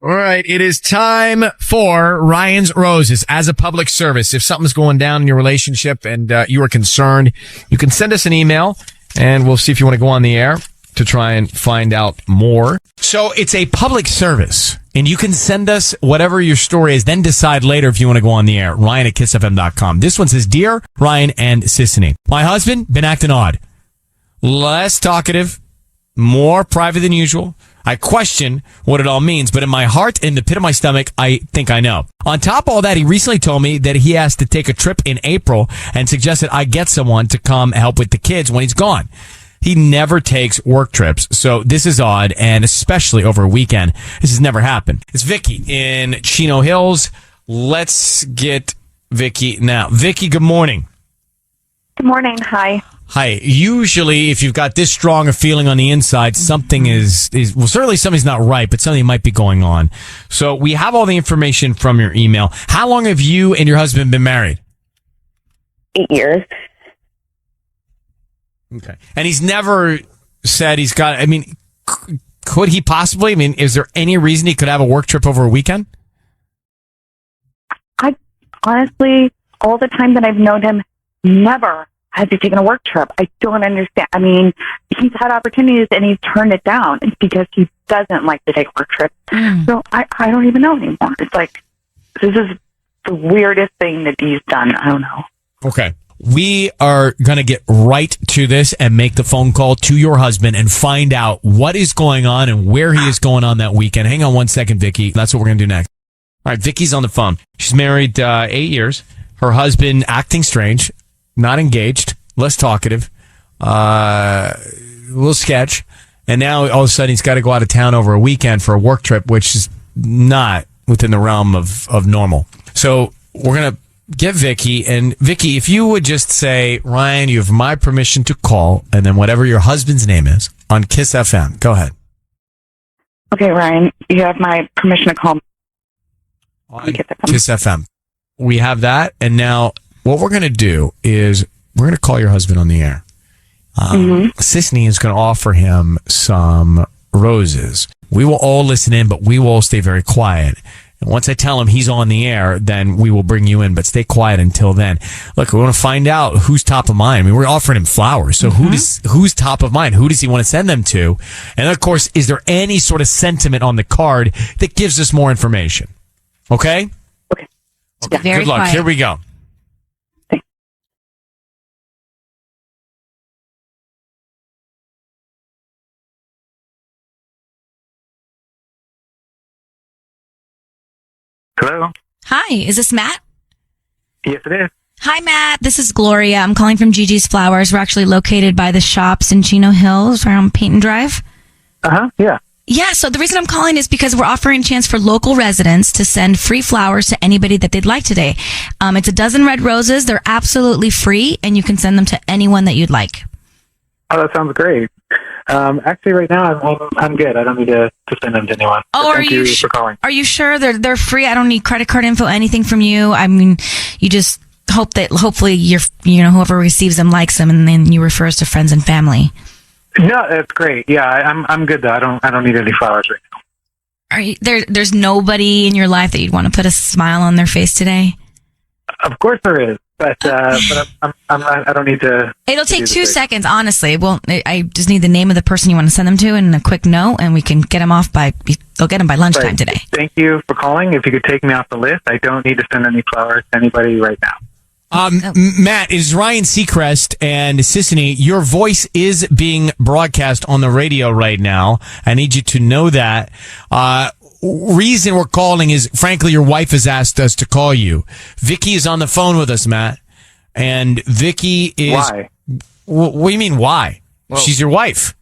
All right, it is time for Ryan's Roses as a public service. If something's going down in your relationship and you are concerned, you can send us an email and we'll see if you want to go on the air to try and find out more. So it's a public service and you can send us whatever your story is, then decide later if you want to go on the air. Ryan at kissfm.com. This one says, Dear Ryan and Sissany, my husband been acting odd, less talkative, more private than usual. I question what it all means, but in my heart, in the pit of my stomach, I think I know. On top of all that, he recently told me that he has to take a trip in April and suggested I get someone to come help with the kids when he's gone. He never takes work trips, so this is odd, and especially over a weekend. This has never happened. It's Vicky in Chino Hills. Let's get Vicky now. Vicky, good morning. Good morning. Hi. Hi. Usually, if you've got this strong a feeling on the inside, something is well, certainly something's not right, but something might be going on. So we have all the information from your email. How long have you and your husband been married? 8 years. Okay. And he's never said he's got, I mean, could he possibly? I mean, is there any reason he could have a work trip over a weekend? I honestly, all the time that I've known him, never has he taken a work trip. I don't understand. I mean, he's had opportunities and he's turned it down because he doesn't like to take work trips. So I don't even know anymore. It's like, this is the weirdest thing that he's done. I don't know. Okay. We are going to get right to this and make the phone call to your husband and find out what is going on and where he is going on that weekend. Hang on one second, Vicky. That's what we're going to do next. All right, Vicky's on the phone. She's married 8 years. Her husband acting strange, not engaged, less talkative, a little sketch. And now all of a sudden he's got to go out of town over a weekend for a work trip, which is not within the realm of normal. So we're going to get Vicky. And Vicky, if you would just say, Ryan, you have my permission to call, and then whatever your husband's name is on Kiss FM. Go ahead. Okay, Ryan, you have my permission to call on Kiss FM. We have that. And now what we're going to do is we're going to call your husband on the air. Sissany is going to offer him some roses. We will all listen in, but we will all stay very quiet. And once I tell him he's on the air, then we will bring you in, but stay quiet until then. Look, we want to find out who's top of mind. I mean, we're offering him flowers. So who's top of mind? Who does he want to send them to? And of course, is there any sort of sentiment on the card that gives us more information? Okay? Okay. Good luck. Here we go. Hello? Hi, is this Matt? Yes, it is. Hi, Matt. This is Gloria. I'm calling from Gigi's Flowers. We're actually located by the shops in Chino Hills around Peyton Drive. Yeah. Yeah, so the reason I'm calling is because we're offering a chance for local residents to send free flowers to anybody that they'd like today. It's a dozen red roses. They're absolutely free, and you can send them to anyone that you'd like. Oh, that sounds great. Actually, right now, I'm good. I don't need to send them to anyone. Oh, Thank you for calling. Are you sure they're free? I don't need credit card info, anything from you. I mean, you just hope that hopefully whoever receives them likes them, and then you refer us to friends and family. No, that's great. Yeah, I'm good though. I don't need any flowers right now. Are you, there's nobody in your life that you'd want to put a smile on their face today? Of course there is, but I'm not. I don't need to. It'll take 2 seconds, honestly. Well, I just need the name of the person you want to send them to and a quick note, and we can get them off they'll get them by lunchtime today. Thank you for calling. If you could take me off the list, I don't need to send any flowers to anybody right now. Matt, it is Ryan Seacrest and Sissany. Your voice is being broadcast on the radio right now. I need you to know that. Reason we're calling is, frankly, your wife has asked us to call you. Vicky is on the phone with us, Matt. And Vicky is... Why? What do you mean, why? Well, she's your wife.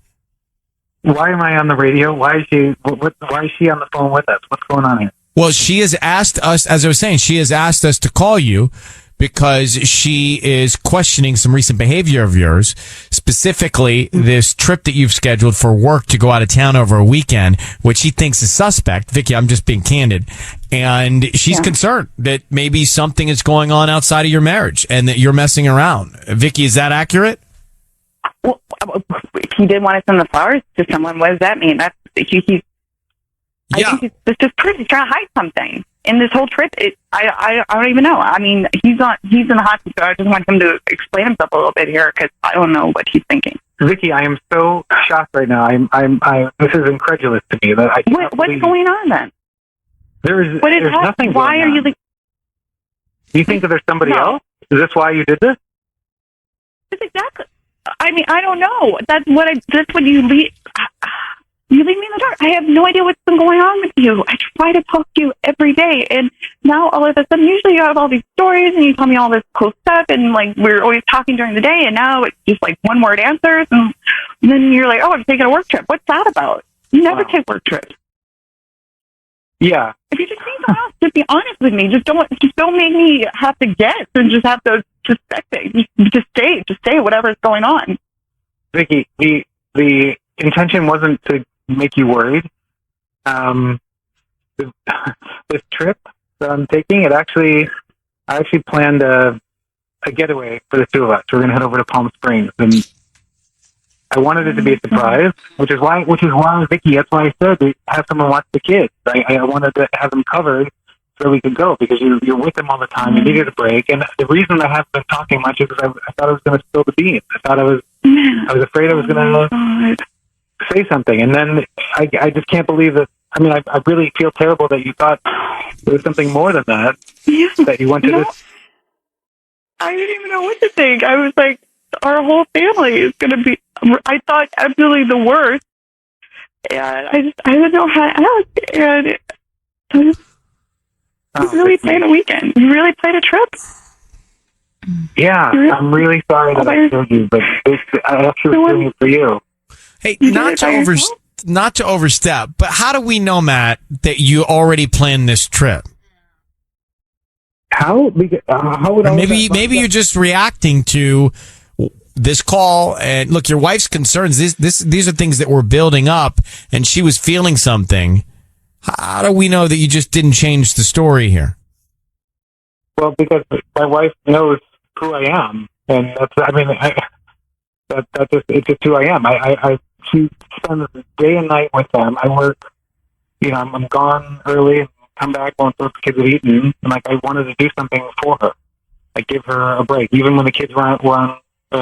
Why am I on the radio? Why is she on the phone with us? What's going on here? Well, she has asked us, as I was saying, she has asked us to call you because she is questioning some recent behavior of yours, specifically this trip that you've scheduled for work to go out of town over a weekend, which she thinks is suspect. Vicky, I'm just being candid. And she's concerned that maybe something is going on outside of your marriage and that you're messing around. Vicky, is that accurate? Well, if he did want to send the flowers to someone, what does that mean? Yeah. I think this is proof he's trying to hide something. In this whole trip, I don't even know. I mean, he's in the hot seat, so I just want him to explain himself a little bit here because I don't know what he's thinking. Vicky, I am so shocked right now. This is incredulous to me. That What's going on then? There's nothing. Why going are you? on. Do you think that there's somebody No. else? Is this why you did this? That's exactly. I mean, I don't know. That's what you leave. You leave me in the dark. I have no idea what's been going on with you. I try to talk to you every day, and now all of a sudden, usually you have all these stories, and you tell me all this cool stuff, and like we're always talking during the day, and now it's just like one word answers, and then you're like, "Oh, I'm taking a work trip." What's that about? You never take work trips. Yeah. If you just need someone else, just be honest with me. Just don't make me have to guess and just have to suspect it. Just say whatever's going on. Vicky, the intention wasn't to make you worried. This trip that I'm taking, I actually planned a getaway for the two of us. We're going to head over to Palm Springs, and I wanted it to be a surprise, which is why, Vicky, that's why I said to have someone watch the kids. I wanted to have them covered so we could go because you're with them all the time. You needed a break, and the reason I haven't been talking much is because I thought I was going to spill the beans. I was afraid I was going to say something, and then I just can't believe that. I mean, I really feel terrible that you thought there was something more than that. Yeah. That you went to this. I didn't even know what to think. I was like, our whole family is going to be. I thought absolutely the worst, and I don't know how else. And we really played a weekend. We really played a trip. Yeah, I'm really sorry that I killed you, but I actually was doing it for you. Hey, not to overstep, but how do we know, Matt, that you already planned this trip? How would or maybe you're just reacting to this call, and look, your wife's concerns. These are things that were building up, and she was feeling something. How do we know that you just didn't change the story here? Well, because my wife knows who I am, and it's just who I am. She spends day and night with them. I work, I'm gone early and come back once those kids have eaten, and I wanted to do something for her. I give her a break, even when the kids were on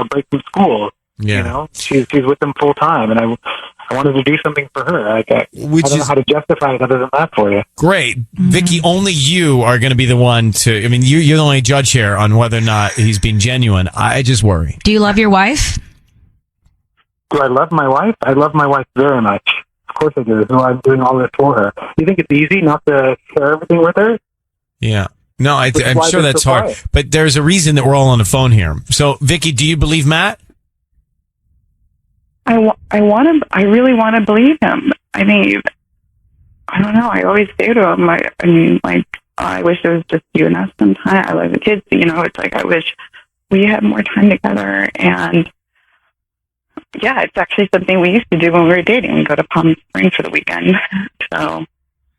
break from school. Yeah. She's with them full time, and I wanted to do something for her. I don't know how to justify it other than that for you. Great. Vicky, only you are going to be the one to, you're the only judge here on whether or not he's being genuine. I just worry. Do you love your wife? Do I love my wife? I love my wife very much. Of course I do. So I'm doing all this for her. You think it's easy not to share everything with her? Yeah. No, I'm sure that's hard. But there's a reason that we're all on the phone here. So, Vicky, do you believe Matt? I really want to believe him. I mean, I don't know. I always say to him, I wish it was just you and us sometime. I love the kids. It's like, I wish we had more time together. And yeah, it's actually something we used to do when we were dating. We go to Palm Springs for the weekend. So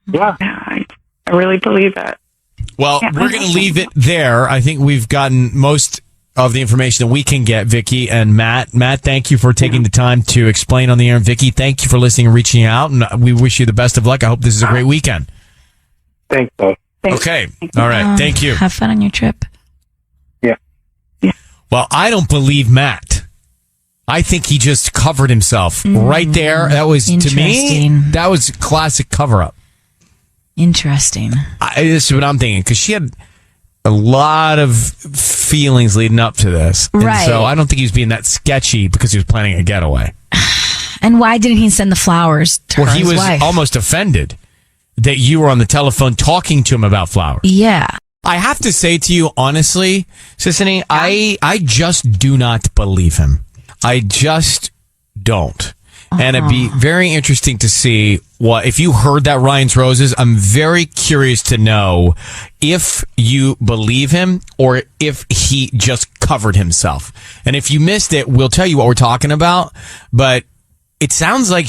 yeah, I really believe that. Well, we're going to leave it there. I think we've gotten most of the information that we can get, Vicky and Matt. Matt, thank you for taking the time to explain on the air. And Vicky, thank you for listening and reaching out. And we wish you the best of luck. I hope this is a great weekend. Thanks, Dave. Okay. All right. Thank you. Have fun on your trip. Yeah. Well, I don't believe Matt. I think he just covered himself right there. That was, to me, that was classic cover-up. Interesting. This is what I'm thinking, because she had a lot of feelings leading up to this. Right. And so I don't think he was being that sketchy because he was planning a getaway. And why didn't he send the flowers to he his was wife? almost offended that you were on the telephone talking to him about flowers. Yeah. I have to say to you, honestly, Sissany, I just do not believe him. I just don't. And it'd be very interesting to see if you heard that Ryan's Roses. I'm very curious to know if you believe him or if he just covered himself. And if you missed it, we'll tell you what we're talking about. But it sounds like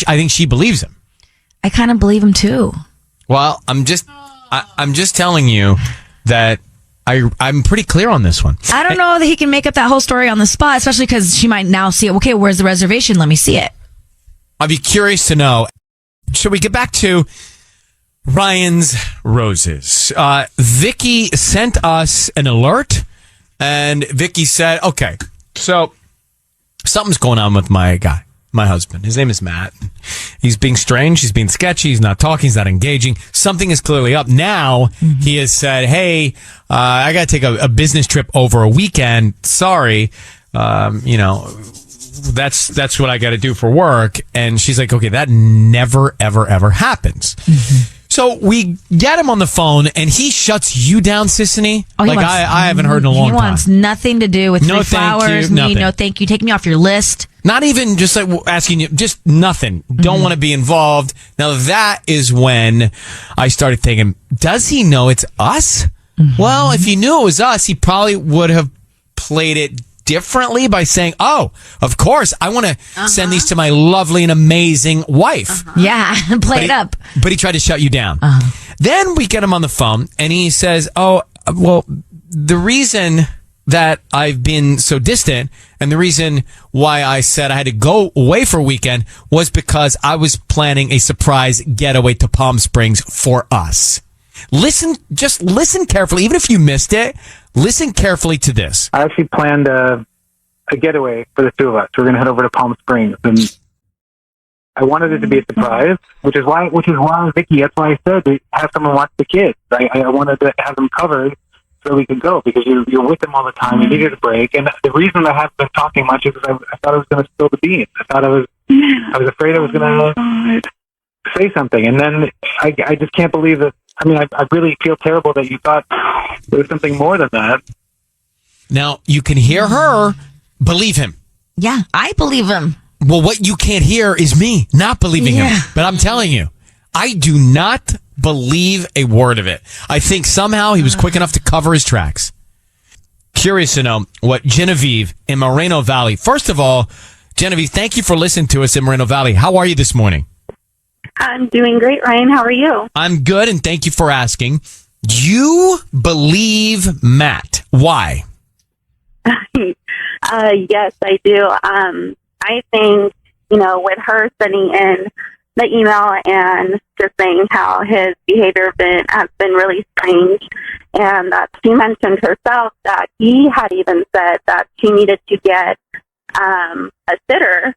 I think she believes him. I kind of believe him too. Well, I'm just telling you that I'm pretty clear on this one. I don't know that he can make up that whole story on the spot, especially because she might now see it. Okay, where's the reservation? Let me see it. I'd be curious to know. Should we get back to Ryan's roses? Vicky sent us an alert, and Vicky said, okay, so something's going on with my guy, my husband. His name is Matt. He's being strange. He's being sketchy. He's not talking. He's not engaging. Something is clearly up. Now he has said, hey, I got to take a business trip over a weekend. Sorry. That's what I got to do for work. And she's like, okay, that never, ever, ever happens. So we get him on the phone, and he shuts you down, Sissany. I haven't heard in a long time. He wants nothing to do with No, free thank flowers. you, nothing. No, thank you. Take me off your list. Not even just like asking you, just nothing. Don't want to be involved. Now that is when I started thinking, does he know it's us? Well, if he knew it was us, he probably would have played it differently by saying, oh, of course, I want to send these to my lovely and amazing wife. Yeah, play it up. But he tried to shut you down. Then we get him on the phone, and he says, oh, well, the reason that I've been so distant and the reason why I said I had to go away for a weekend was because I was planning a surprise getaway to Palm Springs for us. Just listen carefully. Even if you missed it, listen carefully to this. I actually planned a getaway for the two of us. We're going to head over to Palm Springs, and I wanted it to be a surprise, which is why, Vicky, that's why I said to have someone watch the kids. I wanted to have them covered so we could go, because you're with them all the time. You needed a break, and the reason I haven't been talking much is because I thought I was going to spill the beans. I was afraid I was going to say something, and then I just can't believe that. I mean, I really feel terrible that you thought there was something more than that. Now, you can hear her believe him. Yeah, I believe him. Well, what you can't hear is me not believing him. But I'm telling you, I do not believe a word of it. I think somehow he was quick enough to cover his tracks. Curious to know what Genevieve in Moreno Valley. First of all, Genevieve, thank you for listening to us in Moreno Valley. How are you this morning? I'm doing great, Ryan. How are you? I'm good, and thank you for asking. You believe Matt. Why? Yes, I do. I think, with her sending in the email and just saying how his behavior has been really strange, and that she mentioned herself that he had even said that she needed to get a sitter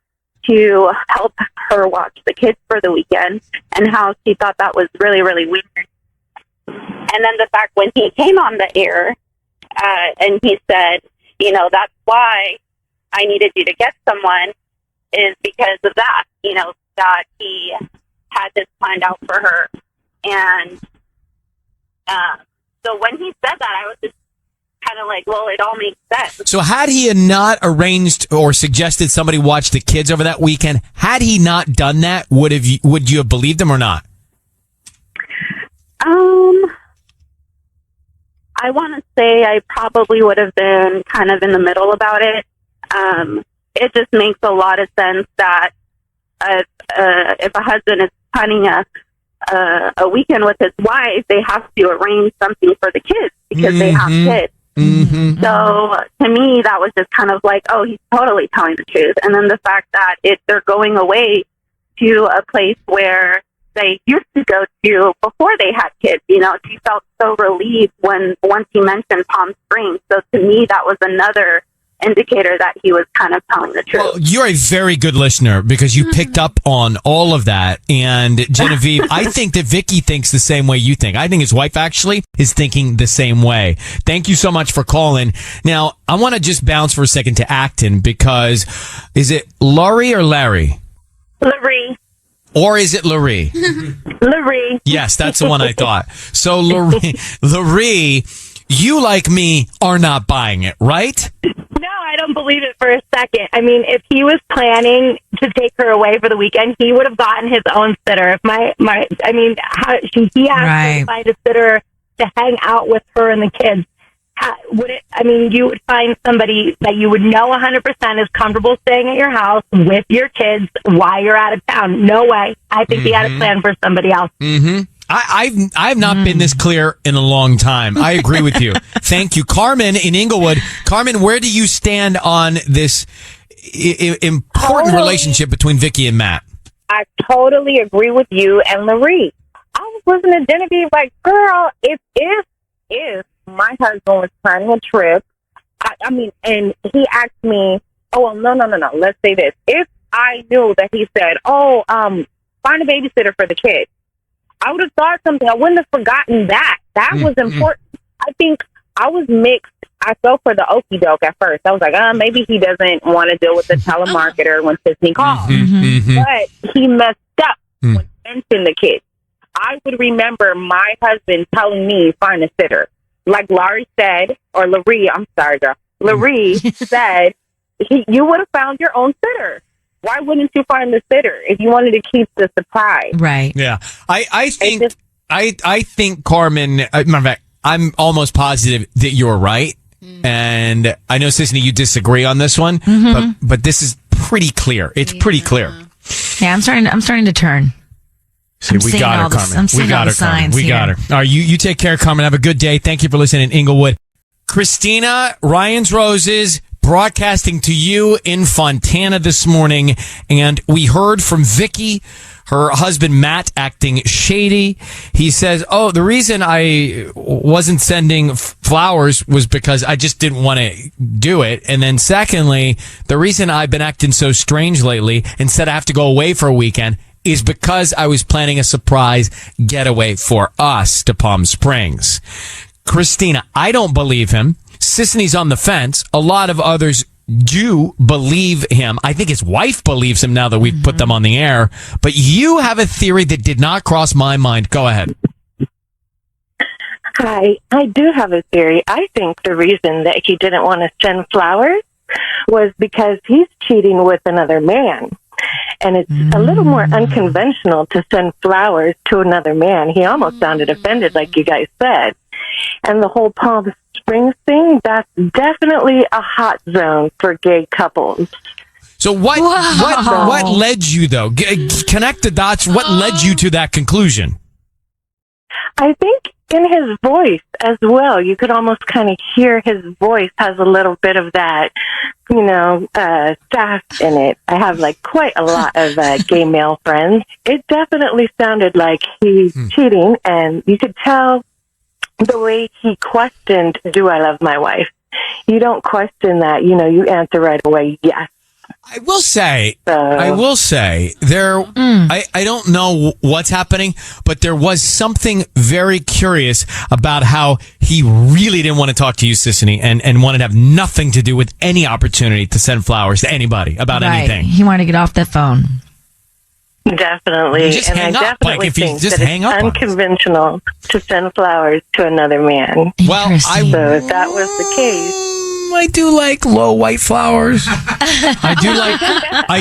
to help her watch the kids for the weekend, and how she thought that was really, really weird. And then the fact when he came on the air and he said, that's why I needed you to get someone, is because of that, that he had this planned out for her. And so when he said that, I was just kind of like, well, it all makes sense. So had he not arranged or suggested somebody watch the kids over that weekend, had he not done that, would you have believed him or not? I want to say I probably would have been kind of in the middle about it. It just makes a lot of sense that if a husband is planning a weekend with his wife, they have to arrange something for the kids because they have kids. Mm-hmm. So to me, that was just kind of like, oh, he's totally telling the truth. And then the fact that they're going away to a place where they used to go to before they had kids. She felt so relieved once he mentioned Palm Springs. So to me, that was another indicator that he was kind of telling the truth. Well, you're a very good listener because you picked up on all of that. And Genevieve, I think that Vicky thinks the same way you think. I think his wife actually is thinking the same way. Thank you so much for calling. Now, I want to just bounce for a second to Acton because is it Laurie or Larry? Larry. Or is it Larry? Larry. Yes, that's the one I thought. So Larry, you like me are not buying it, right? No, I don't believe it for a second. I mean, if he was planning to take her away for the weekend, he would have gotten his own sitter. If he asked to find a sitter to hang out with her and the kids, you would find somebody that you would know 100% is comfortable staying at your house with your kids while you're out of town. No way. I think he had a plan for somebody else. Mm-hmm. I've not been this clear in a long time. I agree with you. Thank you. Carmen in Inglewood. Carmen, where do you stand on this important relationship between Vicky and Matt? I totally agree with you and Larry. I was listening to Genevieve like, girl, if my husband was planning a trip, I mean, and he asked me, oh, well, no. Let's say this. If I knew that he said, find a babysitter for the kids, I would have thought something. I wouldn't have forgotten that. That was important. I think I was mixed. I felt for the okie doke at first. I was like, maybe he doesn't want to deal with the telemarketer when Sydney calls. But he messed up when he mentioned the kids. I would remember my husband telling me, find a sitter. Like Laurie said, or Larry, I'm sorry, girl. Larry said, you would have found your own sitter. Why wouldn't you find the sitter if you wanted to keep the surprise? Right. Yeah. I think Carmen, matter of fact, I'm almost positive that you're right. And I know, Sisney, you disagree on this one, but this is pretty clear. It's pretty clear. Yeah, I'm starting to turn. See, we got her, Carmen. We got her, Carmen. We got her. All right, you take care, Carmen. Have a good day. Thank you for listening in Inglewood. Christina, Ryan's Roses, broadcasting to you in Fontana this morning. And we heard from Vicky, her husband Matt, acting shady. He says, the reason I wasn't sending flowers was because I just didn't want to do it. And then secondly, the reason I've been acting so strange lately and said I have to go away for a weekend is because I was planning a surprise getaway for us to Palm Springs. Christina, I don't believe him. Sisney's on the fence. A lot of others do believe him. I think his wife believes him now that we've put them on the air. But you have a theory that did not cross my mind. Go ahead. Hi, I do have a theory. I think the reason that he didn't want to send flowers was because he's cheating with another man. And it's a little more unconventional to send flowers to another man. He almost sounded offended, like you guys said. And the whole Palm Springs thing, that's definitely a hot zone for gay couples. So what led you, though? Connect the dots. What led you to that conclusion? I think in his voice as well, you could almost kind of hear his voice has a little bit of that, sass in it. I have quite a lot of gay male friends. It definitely sounded like he's cheating, and you could tell the way he questioned, do I love my wife? You don't question that, you answer right away, yes. I will say, there, I don't know what's happening, but there was something very curious about how he really didn't want to talk to you, Sisney, and wanted to have nothing to do with any opportunity to send flowers to anybody about anything. He wanted to get off the phone. Definitely. Just hang up. If you think just that hang it's up unconventional to send flowers to another man. Well, so if that was the case, I do like low white flowers. I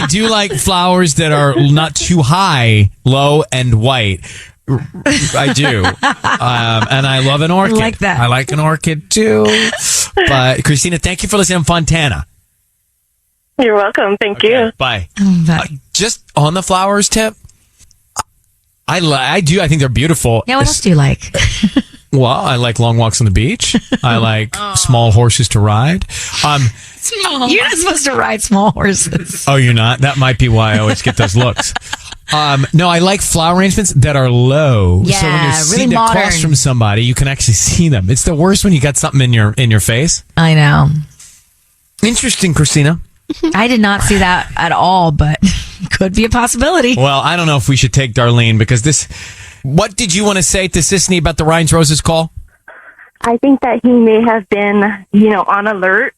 do like flowers that are not too high, low and white. I do. And I love an orchid. I like that. I like an orchid too. But Christina, thank you for listening to Fontana. You're welcome. Thank you. Bye. Just on the flowers tip, I do. I think they're beautiful. Yeah, what else do you like? Well, I like long walks on the beach. I like small horses to ride. Small. You're not supposed to ride small horses. Oh, you're not? That might be why I always get those looks. No, I like flower arrangements that are low. Yeah, so when you're sitting really across from somebody, you can actually see them. It's the worst when you got something in your face. I know. Interesting, Christina. I did not see that at all, but could be a possibility. Well, I don't know if we should take Darlene because this... What did you want to say to Sisney about the Ryan's Roses call? I think that he may have been, on alert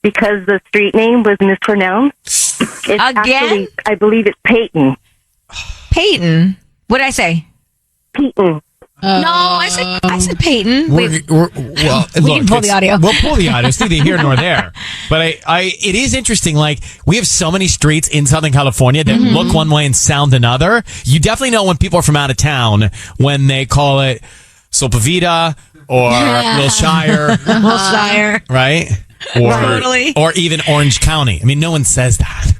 because the street name was mispronounced. It's Again? Actually, I believe it's Peyton. Peyton? What did I say? Peyton. No, I said Peyton. We can pull the audio. We'll pull the audio. It's neither here nor there. But it is interesting. We have so many streets in Southern California that look one way and sound another. You definitely know when people are from out of town when they call it Sopavita or Wilshire. Wilshire. Right? Or even Orange County. I mean, no one says that.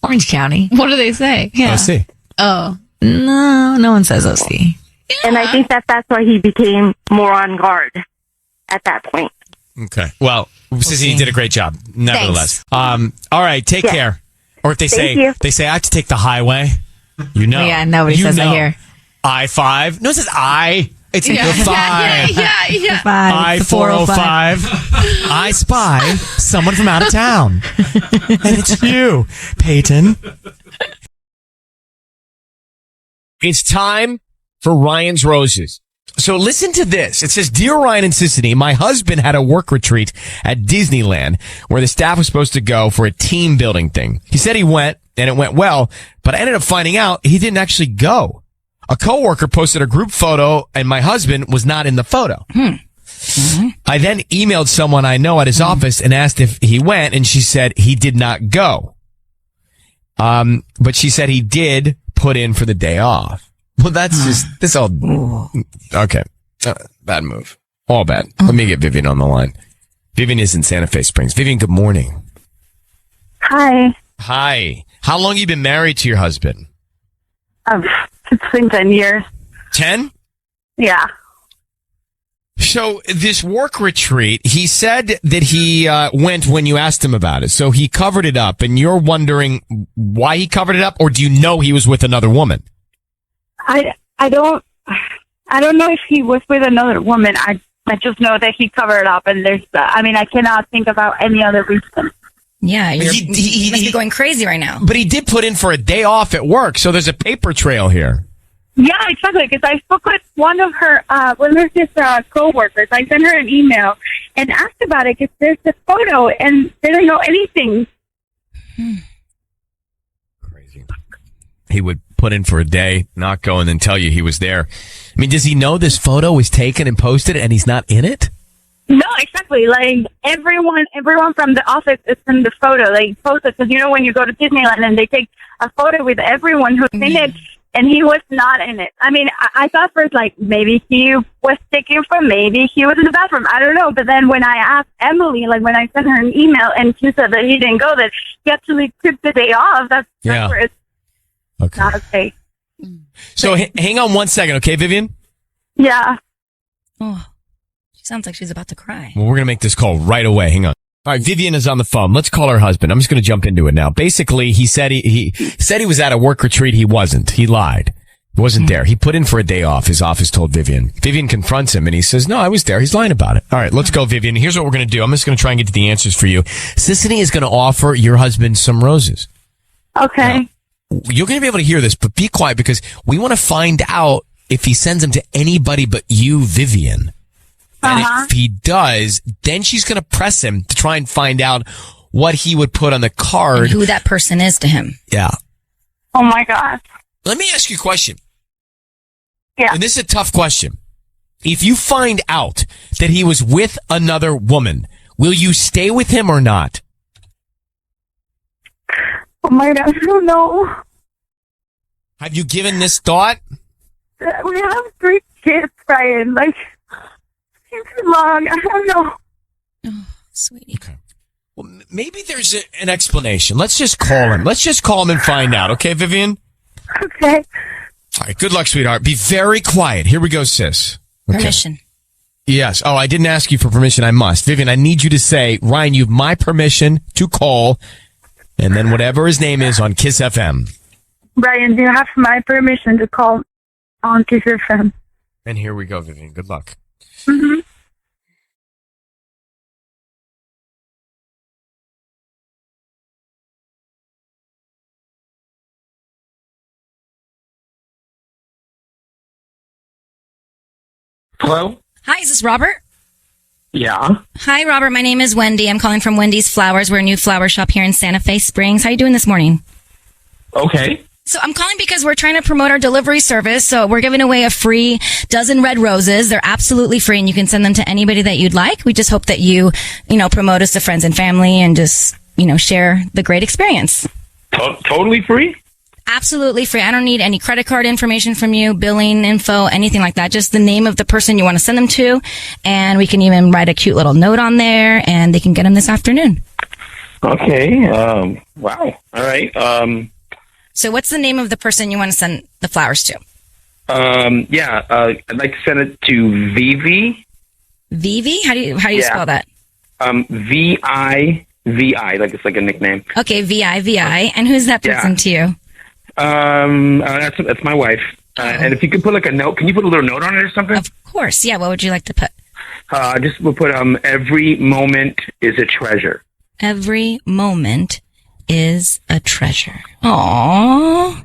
Orange County. What do they say? Yeah. OC. Oh. No one says OC. Yeah. And I think that's why he became more on guard at that point. Okay. Well, Sissy, you did a great job, nevertheless. Thanks. All right. Take care. Or if they say I have to take the highway. You know. Yeah, nobody says that here. I-5. No, it says I. It's the 5. Yeah. I-405. I spy someone from out of town. And it's you, Peyton. It's time for Ryan's Roses. So listen to this. It says, Dear Ryan and Sissany, my husband had a work retreat at Disneyland where the staff was supposed to go for a team building thing. He said he went and it went well, but I ended up finding out he didn't actually go. A coworker posted a group photo and my husband was not in the photo. I then emailed someone I know at his office and asked if he went, and she said he did not go. But she said he did put in for the day off. Well, that's this all. Okay. Bad move. All bad. Let me get Vivian on the line. Vivian is in Santa Fe Springs. Vivian, good morning. Hi. Hi. How long have you been married to your husband? It's been 10 years. 10? Yeah. So this work retreat, he said that he went when you asked him about it. So he covered it up, and you're wondering why he covered it up, or do you know he was with another woman? I don't know if he was with another woman. I just know that he covered it up, and I cannot think about any other reason. Yeah, you must be going crazy right now. But he did put in for a day off at work, so there's a paper trail here. Yeah, exactly. Because I spoke with one of his coworkers. I sent her an email and asked about it because there's a photo, and they don't know anything. Crazy. He would put in for a day, not go, and then tell you he was there. I mean, does he know this photo was taken and posted and he's not in it? No, exactly. Like everyone from the office is in the photo. They post it because when you go to Disneyland and they take a photo with everyone who's in it, and he was not in it. I mean, I thought first maybe he was taking from, maybe he was in the bathroom. I don't know. But then when I asked Emily, when I sent her an email, and she said that he didn't go, that he actually took the day off. That's where it's not okay. So hang on one second, okay, Vivian? Yeah. Oh. Sounds like she's about to cry. Well, we're going to make this call right away. Hang on. All right, Vivian is on the phone. Let's call her husband. I'm just going to jump into it now. Basically, he said he said he was at a work retreat. He wasn't. He lied. He wasn't there. He put in for a day off, his office told Vivian. Vivian confronts him, and he says, no, I was there. He's lying about it. All right, let's go, Vivian. Here's what we're going to do. I'm just going to try and get to the answers for you. Sissany is going to offer your husband some roses. Okay. Now, you're going to be able to hear this, but be quiet because we want to find out if he sends them to anybody but you, Vivian. And if he does, then she's going to press him to try and find out what he would put on the card. And who that person is to him. Yeah. Oh, my God. Let me ask you a question. Yeah. And this is a tough question. If you find out that he was with another woman, will you stay with him or not? Oh, my God. I don't know. Have you given this thought? We have 3 kids, Brian. It's too long. I don't know. Oh, sweetie. Okay. Well, maybe there's an explanation. Let's just call him. Let's just call him and find out. Okay, Vivian? Okay. All right. Good luck, sweetheart. Be very quiet. Here we go, sis. Okay. Permission. Yes. Oh, I didn't ask you for permission. I must. Vivian, I need you to say, Ryan, you have my permission to call, and then whatever his name is on Kiss FM. Brian, do you have my permission to call on Kiss FM? And here we go, Vivian. Good luck. Mm-hmm. Hello? Hi, is this Robert? Yeah. Hi, Robert. My name is Wendy. I'm calling from Wendy's Flowers. We're a new flower shop here in Santa Fe Springs. How are you doing this morning? Okay. So I'm calling because we're trying to promote our delivery service. So we're giving away a free dozen red roses. They're absolutely free, and you can send them to anybody that you'd like. We just hope that you promote us to friends and family and just, share the great experience. Totally free? Absolutely free. I don't need any credit card information from you, billing info, anything like that. Just the name of the person you want to send them to. And we can even write a cute little note on there, and they can get them this afternoon. Okay. Wow. All right. So what's the name of the person you want to send the flowers to? Yeah. I'd like to send it to Vivi. Vivi? How do you spell that? VIVI. VI, like it's like a nickname. Okay, VI. And who's that person to you? That's my wife. And if you could put like a note, can you put a little note on it or something? Of course. Yeah. What would you like to put? We'll put every moment is a treasure. Every moment is a treasure. Aww.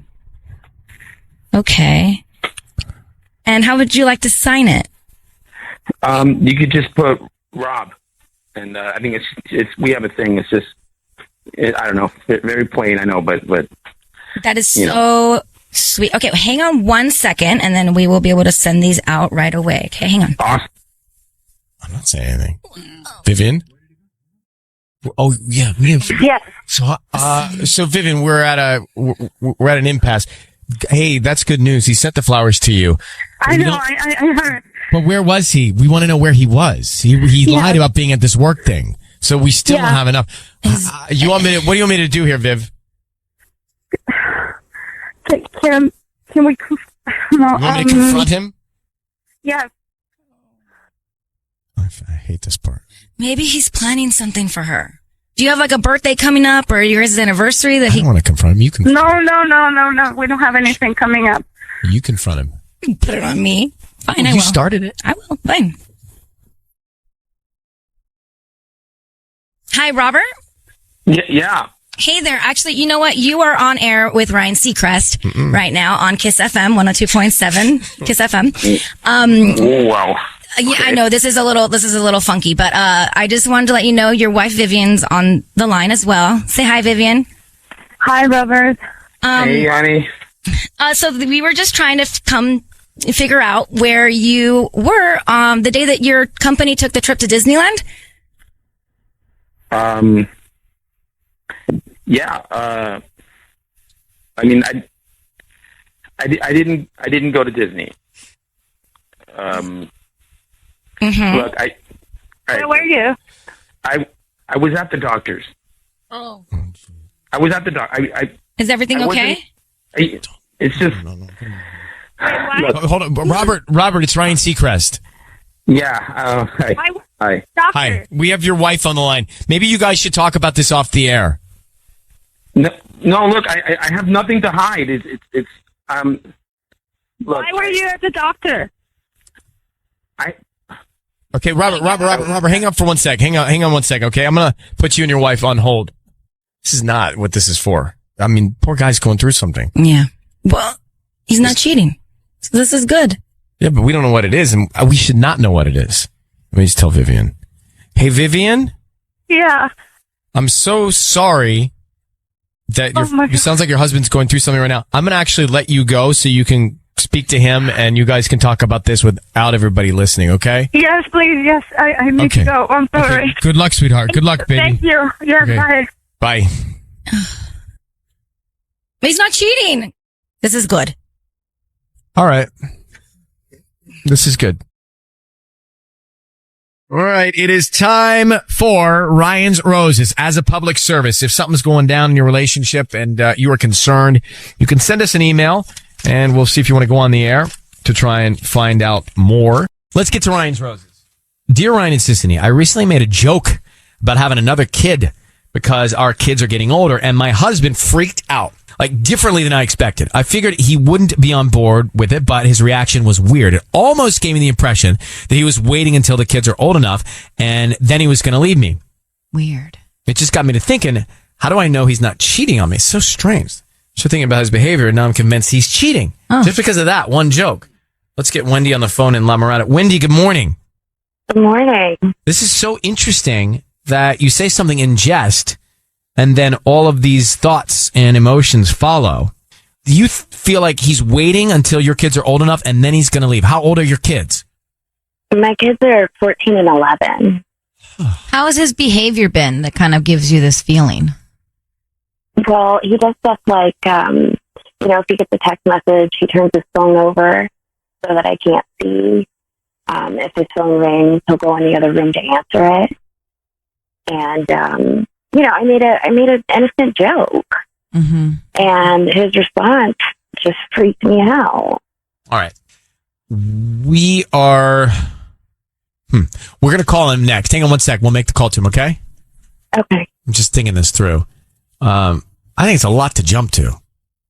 Okay. And how would you like to sign it? You could just put Rob, and I think it's we have a thing. It's just I don't know, very plain. I know, but that is so sweet. Okay, hang on 1 second, and then we will be able to send these out right away. Okay, hang on. Awesome. I'm not saying anything. Vivian? Oh yeah, we didn't. Yes. So Vivian, we're at an impasse. Hey, that's good news. He sent the flowers to you. I know. I heard. But where was he? We want to know where he was. He lied about being at this work thing. So we still don't have enough. What do you want me to do here, Viv? Can we? You want me to confront him? Yes. I hate this part. Maybe he's planning something for her. Do you have like a birthday coming up or your guys' anniversary that I don't want to confront him. You can. No. We don't have anything coming up. You confront him. Put it on me. Fine, I will. You started it. I will. Fine. Hi, Robert. Yeah. Hey there. Actually, you know what? You are on air with Ryan Seacrest right now on Kiss FM 102.7 Kiss FM. Wow. Yeah, I know this is a little funky, but I just wanted to let you know your wife Vivian's on the line as well. Say hi, Vivian. Hi, Robert. Hey, honey. So we were just trying to figure out where you were the day that your company took the trip to Disneyland. Yeah. I mean, I didn't go to Disney. Look, Where were you? I was at the doctor's. Oh. I was at the doctor. Is everything okay? It's just. Look, hold on, Robert. It's Ryan Seacrest. Yeah. Hi. Doctor. Hi. We have your wife on the line. Maybe you guys should talk about this off the air. No. Look, I have nothing to hide. It's. Look. Why were you at the doctor? Okay, Robert, hang up for 1 sec. Hang on 1 sec, okay? I'm gonna put you and your wife on hold. This is not what this is for. I mean, poor guy's going through something. Yeah. Well, he's not cheating. So this is good. Yeah, but we don't know what it is, and we should not know what it is. Let me just tell Vivian. Hey, Vivian? Yeah. I'm so sorry that it sounds like your husband's going through something right now. I'm gonna actually let you go so you can speak to him and you guys can talk about this without everybody listening, okay? Yes, please. Yes, I need to go. I'm sorry. Okay. Good luck, sweetheart. Good luck, baby. Thank you. Yes, Okay. bye. Bye. He's not cheating. This is good. All right. This is good. All right. It is time for Ryan's Roses as a public service. If something's going down in your relationship and you are concerned, you can send us an email and we'll see if you want to go on the air to try and find out more. Let's get to Ryan's Roses. Dear Ryan and Sissany, I recently made a joke about having another kid because our kids are getting older and my husband freaked out. Like differently than I expected. I figured he wouldn't be on board with it, but his reaction was weird. It almost gave me the impression that he was waiting until the kids are old enough and then he was going to leave me. Weird. It just got me to thinking, how do I know he's not cheating on me? It's so strange. So thinking about his behavior and now I'm convinced he's cheating. Just because of that one joke. Let's get Wendy on the phone in La Mirada. Wendy, good morning. Good morning. This is so interesting that you say something in jest and then all of these thoughts and emotions follow. Do you feel like he's waiting until your kids are old enough and then he's going to leave? How old are your kids? My kids are 14 and 11. How has his behavior been that kind of gives you this feeling? Well, he does stuff like, if he gets a text message, he turns his phone over so that I can't see. If his phone rings, he'll go in the other room to answer it. And, I made an innocent joke. Mm-hmm. And his response just freaked me out. All right. We're going to call him next. Hang on 1 sec. We'll make the call to him, okay? Okay. I'm just thinking this through. I think it's a lot to jump to.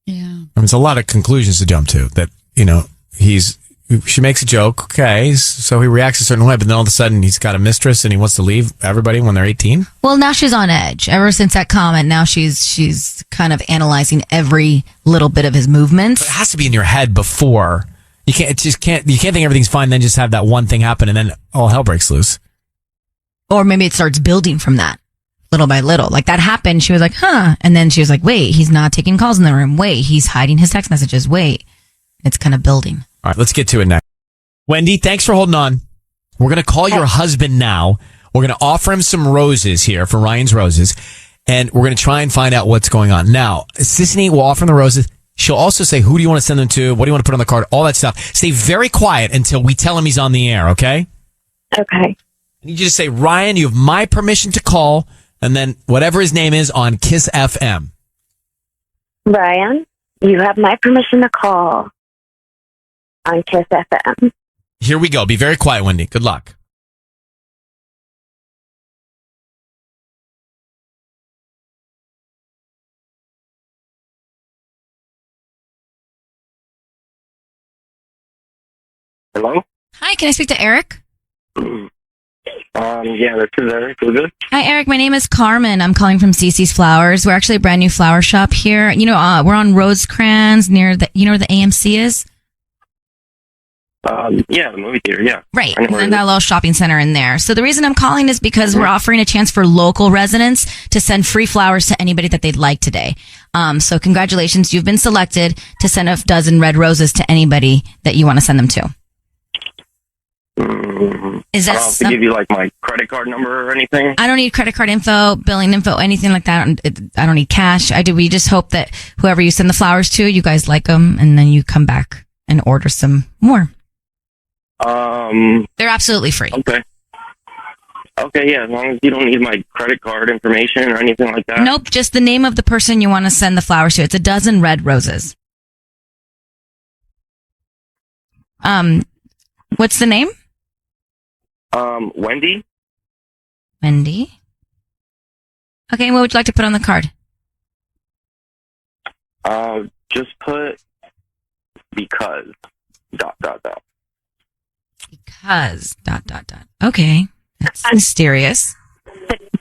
Yeah. I mean, it's a lot of conclusions to jump to that, she makes a joke. Okay. So he reacts a certain way, but then all of a sudden he's got a mistress and he wants to leave everybody when they're 18. Well, now she's on edge. Ever since that comment, now she's kind of analyzing every little bit of his movements. But it has to be in your head before. You can't think everything's fine, then just have that one thing happen and then all hell breaks loose. Or maybe it starts building from that. Little by little. Like that happened. She was like, huh. And then she was like, wait, he's not taking calls in the room. Wait, he's hiding his text messages. Wait. It's kind of building. All right, let's get to it next. Wendy, thanks for holding on. We're going to call your husband now. We're going to offer him some roses here for Ryan's Roses. And we're going to try and find out what's going on. Now, Sissany will offer him the roses. She'll also say, who do you want to send them to? What do you want to put on the card? All that stuff. Stay very quiet until we tell him he's on the air, okay? Okay. I need you to say, Ryan, you have my permission to call. And then whatever his name is on Kiss FM. Ryan, you have my permission to call on Kiss FM. Here we go. Be very quiet, Wendy. Good luck. Hello? Hi, can I speak to Eric? Yeah, this is Eric. Who's this? Hi, Eric. My name is Carmen. I'm calling from CC's Flowers. We're actually a brand new flower shop here. We're on Rosecrans near the, where the AMC is? Yeah, the movie theater, yeah. Right. And then that little shopping center in there. So the reason I'm calling is because we're offering a chance for local residents to send free flowers to anybody that they'd like today. So congratulations. You've been selected to send a dozen red roses to anybody that you want to send them to. Is that I don't have to give you like my credit card number or anything? I don't need credit card info, billing info, anything like that. I don't need cash. We just hope that whoever you send the flowers to, you guys like them, and then you come back and order some more. They're absolutely free. Okay. Okay, yeah, as long as you don't need my credit card information or anything like that. Nope, just the name of the person you want to send the flowers to. It's a dozen red roses. What's the name? Wendy? Wendy. Okay, what would you like to put on the card? Just put because ... Because ... Okay, that's mysterious.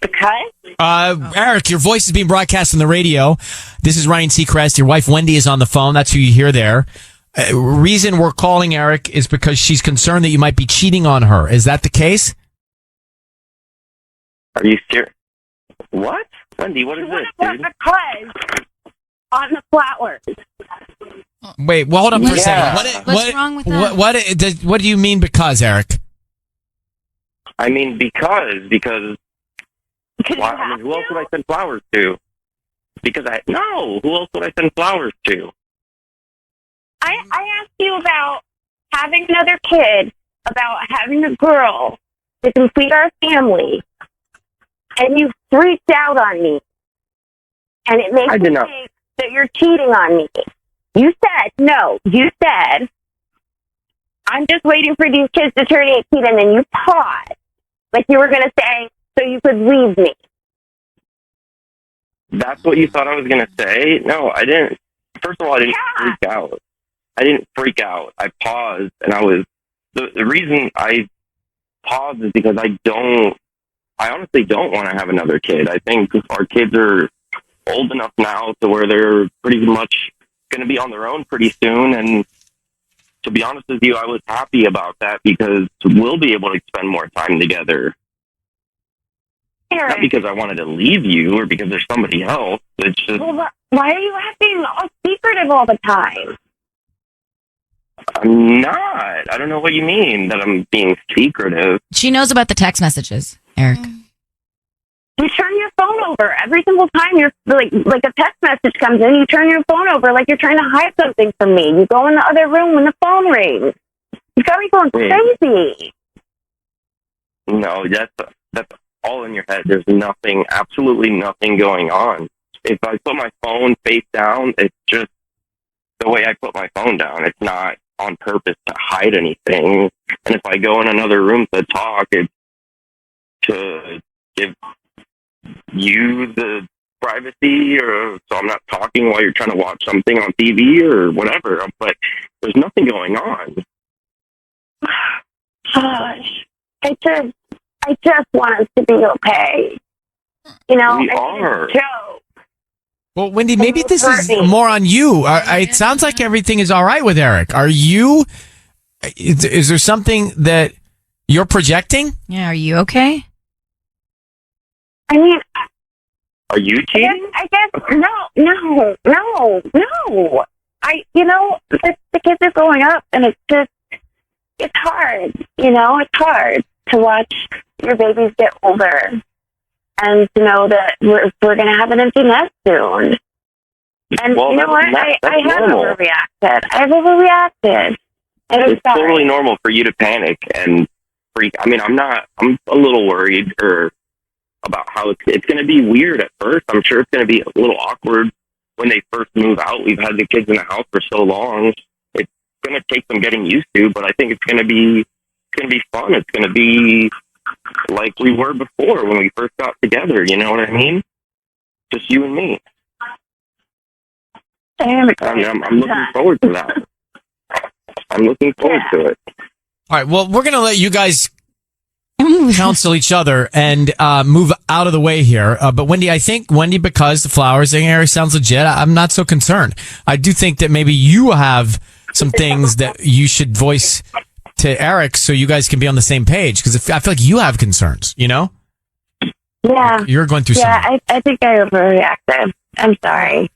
Because? Eric, your voice is being broadcast on the radio. This is Ryan Seacrest. Your wife Wendy is on the phone. That's who you hear there. Reason we're calling Eric is because she's concerned that you might be cheating on her. Is that the case? Are you serious? What? Wendy, what is this, dude? Because on the flowers. Wait, well, hold on for a second. What's wrong with that? What do you mean because, Eric? I mean, because why, who else would I send flowers to? Who else would I send flowers to? I asked you about having another kid, about having a girl to complete our family, and you freaked out on me. And it makes me think that you're cheating on me. You said, I'm just waiting for these kids to turn 18, and then you paused, like you were going to say, so you could leave me. That's what you thought I was going to say? No, I didn't. First of all, I didn't freak out. I didn't freak out. I paused, and the reason I paused is because I honestly don't want to have another kid. I think our kids are old enough now to where they're pretty much going to be on their own pretty soon, and to be honest with you, I was happy about that because we'll be able to spend more time together. Not because I wanted to leave you or because there's somebody else. It's just... Well, why are you acting all secretive all the time? I'm not. I don't know what you mean that I'm being secretive. She knows about the text messages, Eric. You turn your phone over every single time you're like a text message comes in. You turn your phone over like you're trying to hide something from me. You go in the other room when the phone rings. You got me going crazy. No, that's all in your head. There's nothing, absolutely nothing going on. If I put my phone face down, it's just the way I put my phone down. It's not on purpose to hide anything. And if I go in another room to talk, it's to give use the privacy, or so I'm not talking while you're trying to watch something on TV or whatever. But there's nothing going on. Gosh, I just want us to be okay. You know, We are. It's a joke. Well, Wendy, maybe this is more on you. It sounds like everything is all right with Eric. Are you? Is there something that you're projecting? Yeah, are you okay? I mean, Are you cheating? I guess no. The kids are growing up, and it's hard. It's hard to watch your babies get older, and to know that we're going to have an empty nest soon. And Well, you know what? that's I have normal. overreacted. And I'm It's sorry. totally normal for you to panic and freak. I mean, I'm a little worried about how it's going to be weird at first. I'm sure it's going to be a little awkward when they first move out. We've had the kids in the house for so long. It's going to take them getting used to, but I think it's going to be fun. It's going to be like we were before when we first got together. You know what I mean? Just you and me. I'm looking forward to that. I'm looking forward to it. All right. Well, we're going to let you guys counsel each other and move out of the way here. But Wendy, I think because the flowers thing here sounds legit, I'm not so concerned. I do think that maybe you have some things that you should voice to Eric so you guys can be on the same page. Because I feel like you have concerns, you know? Yeah. You're going through something. I think I overreacted. I'm sorry.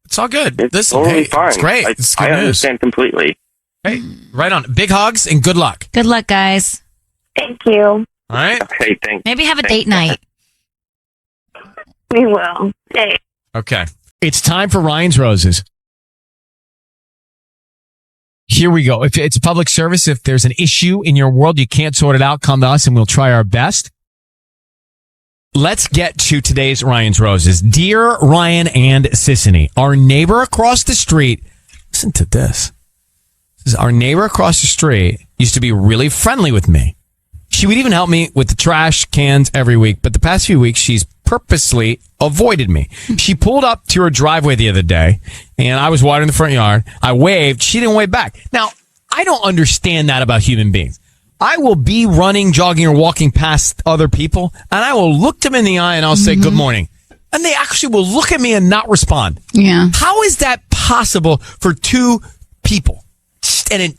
It's all good. It's Listen, totally hey, fine. it's great. It's good I news. understand completely. Hey, right on. Big hugs and good luck. Good luck, guys. Thank you. All right. Hey, thanks. Maybe have a date night. We will. Hey. Okay. It's time for Ryan's Roses. Here we go. If it's a public service, if there's an issue in your world, you can't sort it out, come to us and we'll try our best. Let's get to today's Ryan's Roses. Dear Ryan and Sissany, our neighbor across the street, listen to this. Our neighbor across the street used to be really friendly with me. She would even help me with the trash cans every week, but the past few weeks, she's purposely avoided me. She pulled up to her driveway the other day, and I was watering the front yard. I waved. She didn't wave back. Now, I don't understand that about human beings. I will be running, jogging, or walking past other people, and I will look them in the eye, and I'll say, good morning. And they actually will look at me and not respond. Yeah. How is that possible for two people? And it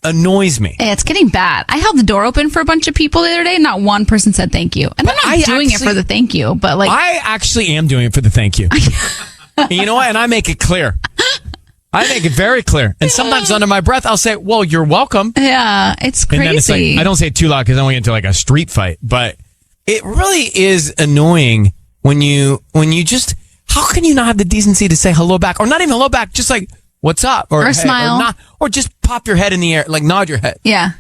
annoys me. It's getting bad. I held the door open for a bunch of people the other day. Not one person said thank you. And I'm not doing it for the thank you, but like. I actually am doing it for the thank you. You know what? And I make it clear. I make it very clear. And sometimes under my breath, I'll say, well, you're welcome. Yeah, it's crazy. And then it's like, I don't say it too loud because I don't get into like a street fight. But it really is annoying when you just, how can you not have the decency to say hello back? Or not even hello back, just like, what's up? Or hey, smile. Or just pop your head in the air, like nod your head. Yeah.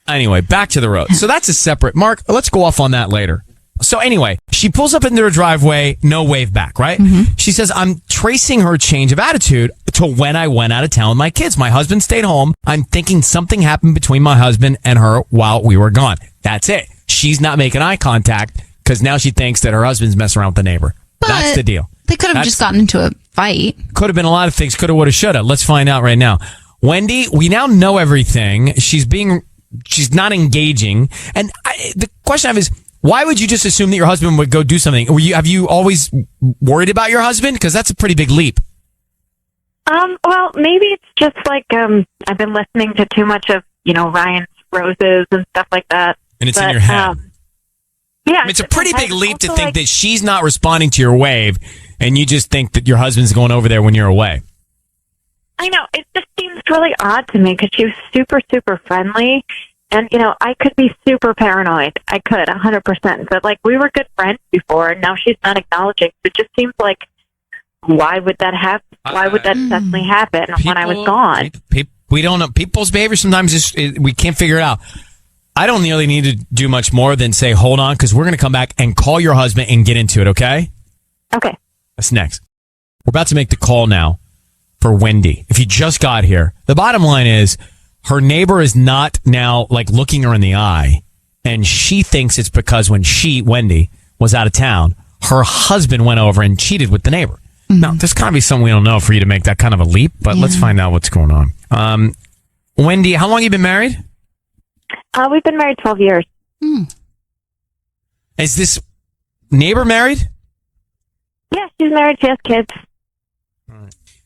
Anyway, back to the road. So that's a separate, Mark, let's go off on that later. So anyway, she pulls up into her driveway, no wave back, right? Mm-hmm. She says, I'm tracing her change of attitude to when I went out of town with my kids. My husband stayed home. I'm thinking something happened between my husband and her while we were gone. That's it. She's not making eye contact because now she thinks that her husband's messing around with the neighbor. But that's the deal. They could have just gotten into a fight. Could have been a lot of things. Coulda, woulda, shoulda. Let's find out right now. Wendy, we now know everything. She's not engaging. And the question I have is, why would you just assume that your husband would go do something? Have you always worried about your husband? Because that's a pretty big leap. Well, maybe it's just like I've been listening to too much of Ryan's Roses and stuff like that. And it's in your head. Yeah, I mean, it's a pretty big leap to think that she's not responding to your wave, and you just think that your husband's going over there when you're away. I know. It just seems really odd to me because she was super, super friendly. And, I could be super paranoid. I could, 100%. But, we were good friends before, and now she's not acknowledging. It just seems like, why would that happen? Why would that suddenly happen when I was gone? We don't know. People's behavior sometimes we can't figure it out. I don't really need to do much more than say, hold on, because we're going to come back and call your husband and get into it, okay? Okay. That's next. We're about to make the call now for Wendy. If you just got here, the bottom line is her neighbor is not now looking her in the eye, and she thinks it's because when Wendy, was out of town, her husband went over and cheated with the neighbor. Now, there's got to be something we don't know for you to make that kind of a leap, but let's find out what's going on. Wendy, how long have you been married? We've been married 12 years. Is this neighbor married? Yeah, she's married. She has kids.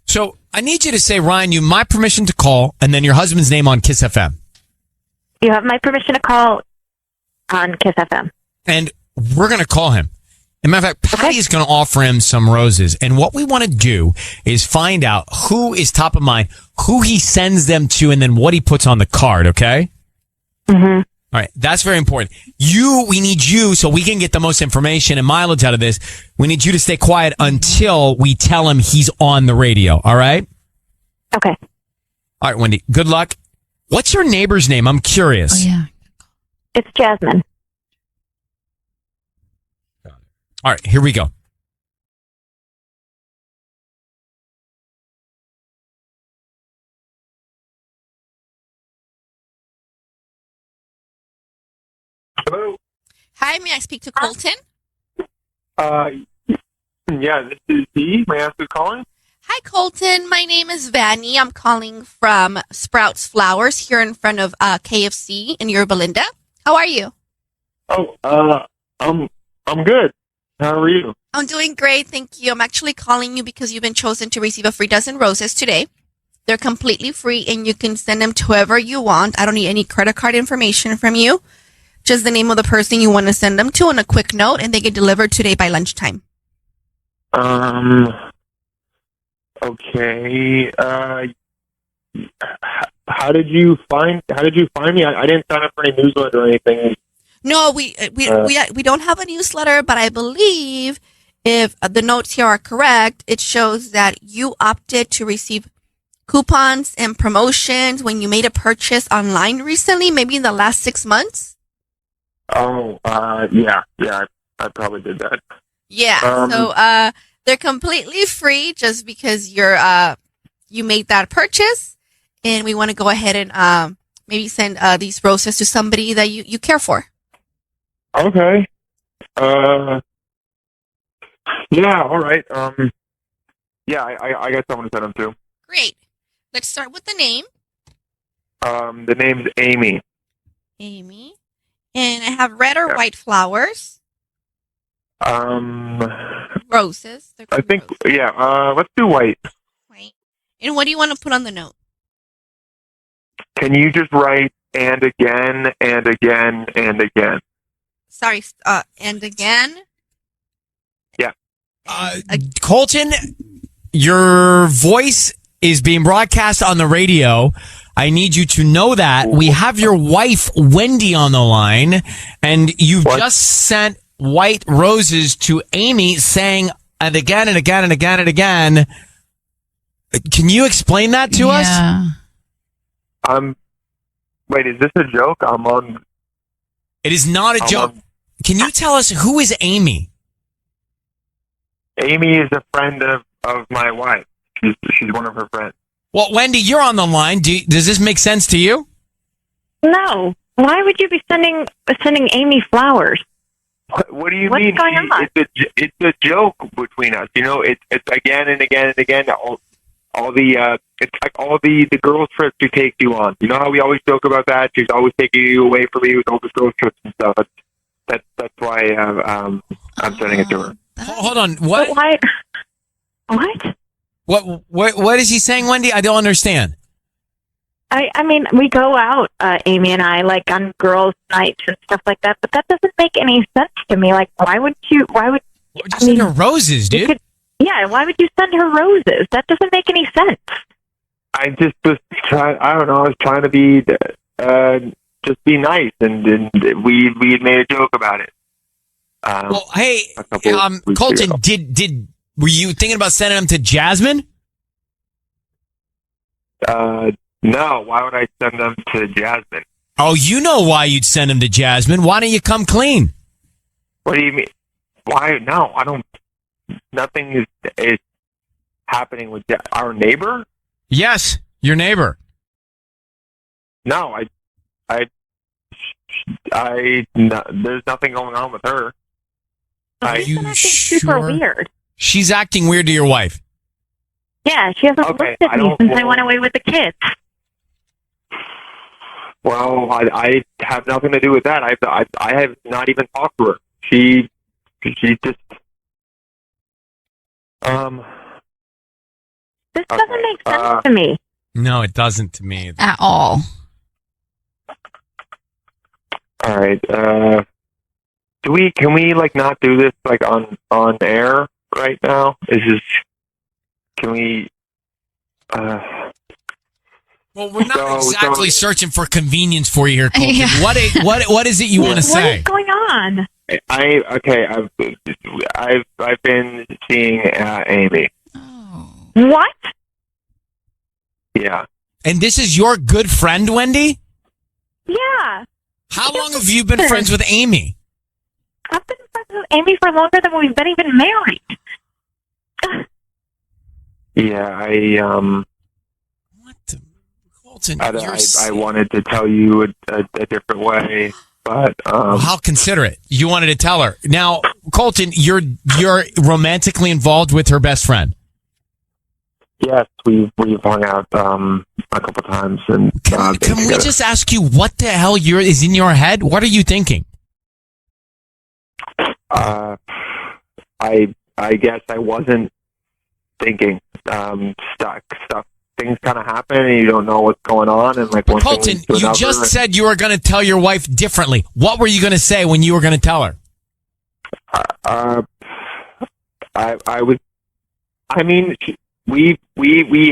So I need you to say, Ryan, you have my permission to call, and then your husband's name on Kiss FM. You have my permission to call on Kiss FM. And we're going to call him. As a matter of fact, Patty is going to offer him some roses. And what we want to do is find out who is top of mind, who he sends them to, and then what he puts on the card, okay? Mm-hmm. All right, that's very important. We need you so we can get the most information and mileage out of this. We need you to stay quiet until we tell him he's on the radio, all right? Okay. All right, Wendy, good luck. What's your neighbor's name? I'm curious. Oh, yeah. It's Jasmine. All right, here we go. Hello. Hi, may I speak to Colton? Yeah, this is he. May I ask who's calling? Hi, Colton. My name is Vanny. I'm calling from Sprouts Flowers here in front of KFC in Yorba Linda. How are you? Oh, I'm good. How are you? I'm doing great, thank you. I'm actually calling you because you've been chosen to receive a free dozen roses today. They're completely free, and you can send them to whoever you want. I don't need any credit card information from you. Just the name of the person you want to send them to and a quick note, and they get delivered today by lunchtime. Okay. How did you find me? I didn't sign up for any newsletter or anything. No, we don't have a newsletter, but I believe if the notes here are correct, it shows that you opted to receive coupons and promotions when you made a purchase online recently, maybe in the last 6 months. Oh, yeah, I probably did that. Yeah, so they're completely free just because you made that purchase, and we want to go ahead and maybe send these roses to somebody that you care for. Okay. Yeah, all right. Yeah, I guess I want to send them to. Great. Let's start with the name. The name's Amy. Amy. And I have red or white flowers. Roses. I think, roses. yeah, let's do white. White. And what do you want to put on the note? Can you just write and again, and again, and again? Sorry, and again? Yeah. Colton, your voice is being broadcast on the radio. I need you to know that. We have your wife, Wendy, on the line, and you've just sent white roses to Amy saying, and again, and again, and again, and again. Can you explain that to us? Wait, is this a joke? It is not a joke. Can you tell us who is Amy? Amy is a friend of my wife. She's one of her friends. Well, Wendy, you're on the line. Does this make sense to you? No. Why would you be sending Amy flowers? What do you What's mean? going on? It's a joke between us. You know, it's again and again and again. All the it's like all the girls trips she takes you on. You know how we always joke about that? She's always taking you away from me with all the girls trips and stuff. That's why I'm sending it to her. Hold on. What? Why? What? What is he saying, Wendy? I don't understand. I mean, we go out, Amy and I, like on girls' nights and stuff like that, but that doesn't make any sense to me. Like, why would you Just send her roses, dude. Why would you send her roses? That doesn't make any sense. I just was trying. I don't know. I was trying to be just be nice, and we had made a joke about it. Well, hey, Colton, were you thinking about sending them to Jasmine? No. Why would I send them to Jasmine? Oh, you know why you'd send them to Jasmine. Why don't you come clean? What do you mean? Why? No, I don't. Nothing is happening with our neighbor. Yes, your neighbor. No, there's nothing going on with her. She's been acting super weird. She's acting weird to your wife. Yeah, she hasn't looked at me since I went away with the kids. Well, I have nothing to do with that. I have not even talked to her. She just This doesn't make sense to me. No, it doesn't to me. At all. All right. Can we like not do this like on air right now? Can we? Well, we're not exactly searching for convenience for you here, Colton. Yeah. What is it you want to say? What is going on? I've been seeing Amy. What? Yeah. And this is your good friend, Wendy? Yeah. How long have you been friends with Amy? I've been friends with Amy for longer than we've been even married. Yeah, What the, Colton? I wanted to tell you a different way, but how considerate. You wanted to tell her. Now, Colton, you're romantically involved with her best friend. yes, we've hung out a couple times, and Can we just ask you what the hell is in your head? What are you thinking? I guess I wasn't thinking stuff. Things kind of happen, and you don't know what's going on, and like one thing Colton, leads to you another. just said you were going to tell your wife differently. What were you going to say when you were going to tell her? I was. I mean, we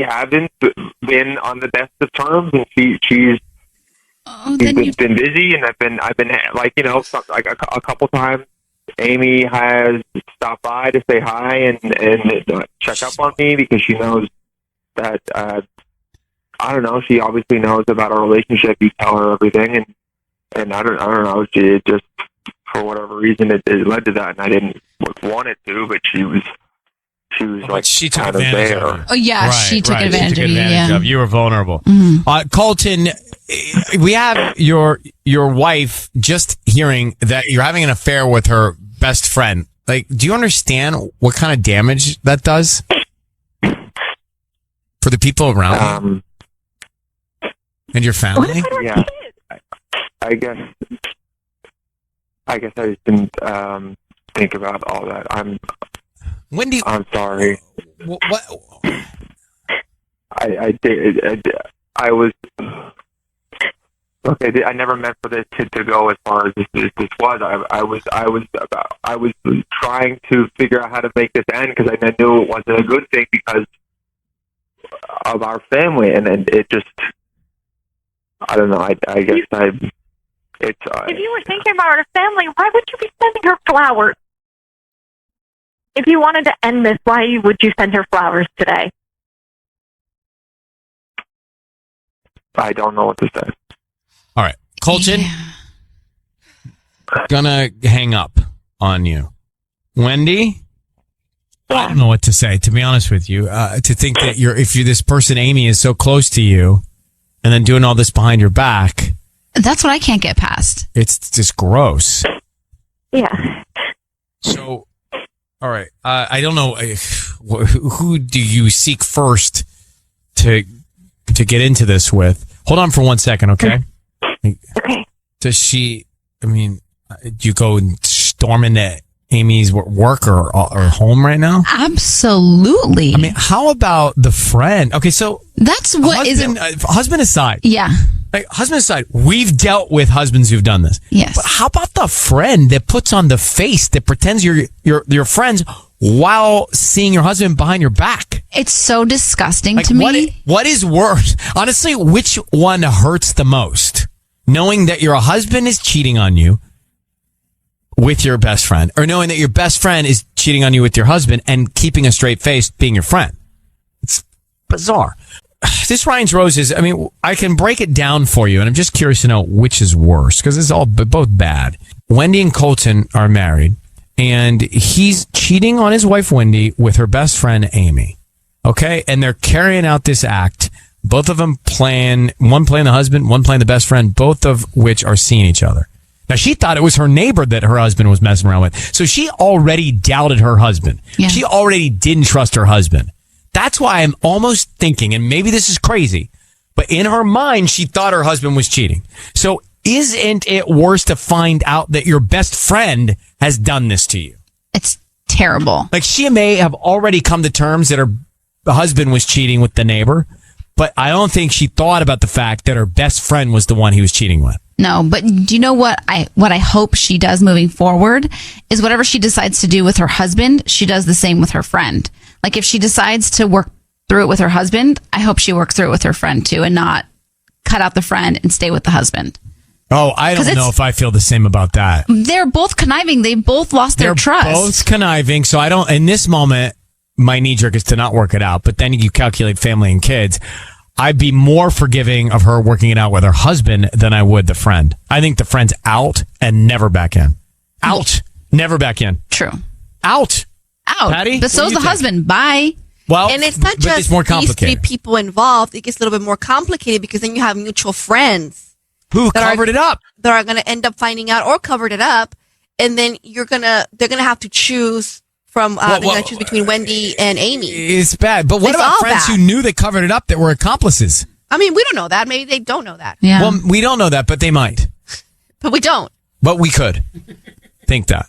haven't been on the best of terms, and she's been busy, and I've been like like a couple times. Amy has stopped by to say hi and check up on me because she knows that I don't know. She obviously knows about our relationship. You tell her everything, and I don't know. She just for whatever reason it led to that, and I didn't want it to, but she was like she took kind of advantage there. of you. Oh, yeah, she took advantage of you. Of you. You were vulnerable. Colton, we have your wife just hearing that you're having an affair with her best friend. Like, do you understand what kind of damage that does for the people around you and your family? Yeah, I guess I just didn't think about all that. Wendy, I'm sorry. What? I was okay. I never meant for this to go as far as this was. I was trying to figure out how to make this end because I knew it wasn't a good thing because of our family, and it just I don't know. I guess it's. If you were thinking about her family, why would you be sending her flowers? If you wanted to end this, why would you send her flowers today? I don't know what to say. All right, Colton, gonna hang up on you. Wendy, I don't know what to say. To be honest with you, to think that this person Amy is so close to you, and then doing all this behind your back. That's what I can't get past. It's just gross. Yeah. So, all right. I don't know who do you seek first to get into this with. Hold on for 1 second, okay? Okay. Does she? I mean, do you go and storm into Amy's work or home right now? Absolutely. I mean, how about the friend? Okay, so that's what husband aside. Yeah. Like, husband aside, we've dealt with husbands who've done this. Yes. But how about the friend that puts on the face that pretends you're friends while seeing your husband behind your back? It's so disgusting to me. What is worse? Honestly, which one hurts the most? Knowing that your husband is cheating on you with your best friend, or knowing that your best friend is cheating on you with your husband and keeping a straight face being your friend? It's bizarre. This Ryan's Roses, I mean, I can break it down for you, and I'm just curious to know which is worse, because it's all both bad. Wendy and Colton are married, and he's cheating on his wife, Wendy, with her best friend, Amy. Okay? And they're carrying out this act. Both of them one playing the husband, one playing the best friend, both of which are seeing each other. Now, she thought it was her neighbor that her husband was messing around with. So she already doubted her husband. Yeah. She already didn't trust her husband. That's why I'm almost thinking, and maybe this is crazy, but in her mind, she thought her husband was cheating. So isn't it worse to find out that your best friend has done this to you? It's terrible. Like, she may have already come to terms that her husband was cheating with the neighbor, but I don't think she thought about the fact that her best friend was the one he was cheating with. No, but do you know what I hope she does moving forward is whatever she decides to do with her husband, she does the same with her friend. Like, if she decides to work through it with her husband, I hope she works through it with her friend too, and not cut out the friend and stay with the husband. Oh, I don't know if I feel the same about that. They're both conniving. They both lost their trust. They're both conniving. So I don't, in this moment, my knee jerk is to not work it out. But then you calculate family and kids. I'd be more forgiving of her working it out with her husband than I would the friend. I think the friend's out and never back in. Out. Never back in. True. Out. Patty? But so's the husband. Bye. Well, and it's not but just it's more these three complicated. people involved. It gets a little bit more complicated because then you have mutual friends who covered it up, that are going to end up finding out or covered it up, and then they're gonna have to choose from choose between Wendy and Amy. It's bad. But what It's about all friends bad. who knew they covered it up that were accomplices? I mean, we don't know that. Maybe they don't know that. Yeah. Well, we don't know that, but they might. But we don't. But we could think that.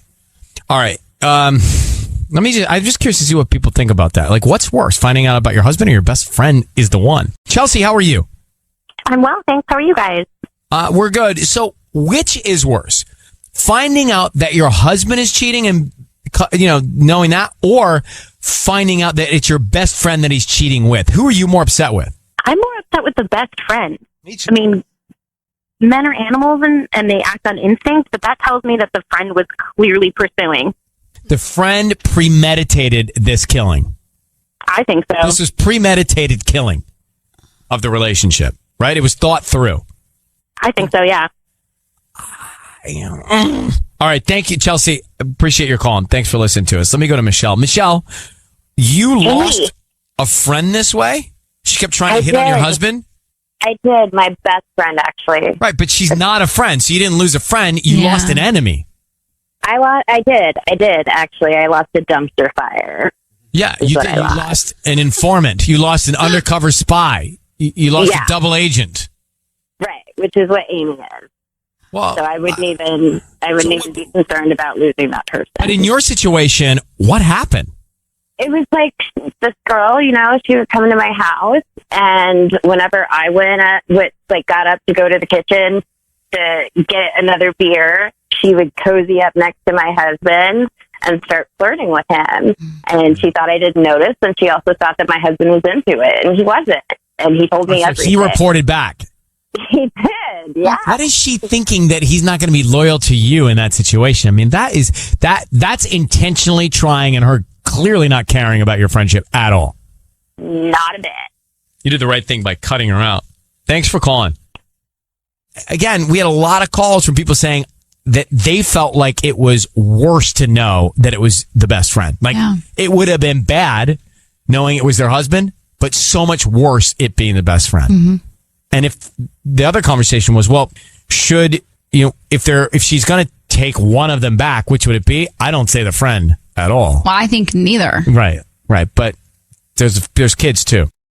All right. I'm just curious to see what people think about that. Like, what's worse, finding out about your husband or your best friend is the one? Chelsea, how are you? I'm well, thanks. How are you guys? We're good. So, which is worse? Finding out that your husband is cheating and, knowing that, or finding out that it's your best friend that he's cheating with? Who are you more upset with? I'm more upset with the best friend. Me too. I mean, men are animals and they act on instinct, but that tells me that the friend was clearly pursuing. The friend premeditated this killing. I think so. This was premeditated killing of the relationship, right? It was thought through. I think so, yeah. All right. Thank you, Chelsea. Appreciate your call. And thanks for listening to us. Let me go to Michelle. Michelle, you lost a friend this way? She kept trying to hit on your husband? I did. My best friend, actually. Right, but she's not a friend, so you didn't lose a friend. You lost an enemy. I did, actually. I lost a dumpster fire. Yeah, you did. You lost an informant. You lost an undercover spy. You lost a double agent. Right, which is what Amy is. Well, so I wouldn't even be concerned about losing that person. But in your situation, what happened? It was like this girl, she was coming to my house, and whenever I got up to go to the kitchen to get another beer, she would cozy up next to my husband and start flirting with him. And she thought I didn't notice, and she also thought that my husband was into it, and he wasn't. And he told me everything. He reported back. He did, yeah. What is she thinking that he's not going to be loyal to you in that situation? I mean, that's intentionally trying and her clearly not caring about your friendship at all. Not a bit. You did the right thing by cutting her out. Thanks for calling. Again, we had a lot of calls from people saying that they felt like it was worse to know that it was the best friend. Like, it would have been bad knowing it was their husband, but so much worse it being the best friend. Mm-hmm. And if the other conversation was, well, if she's going to take one of them back, which would it be? I don't say the friend at all. Well, I think neither. Right. But there's kids too.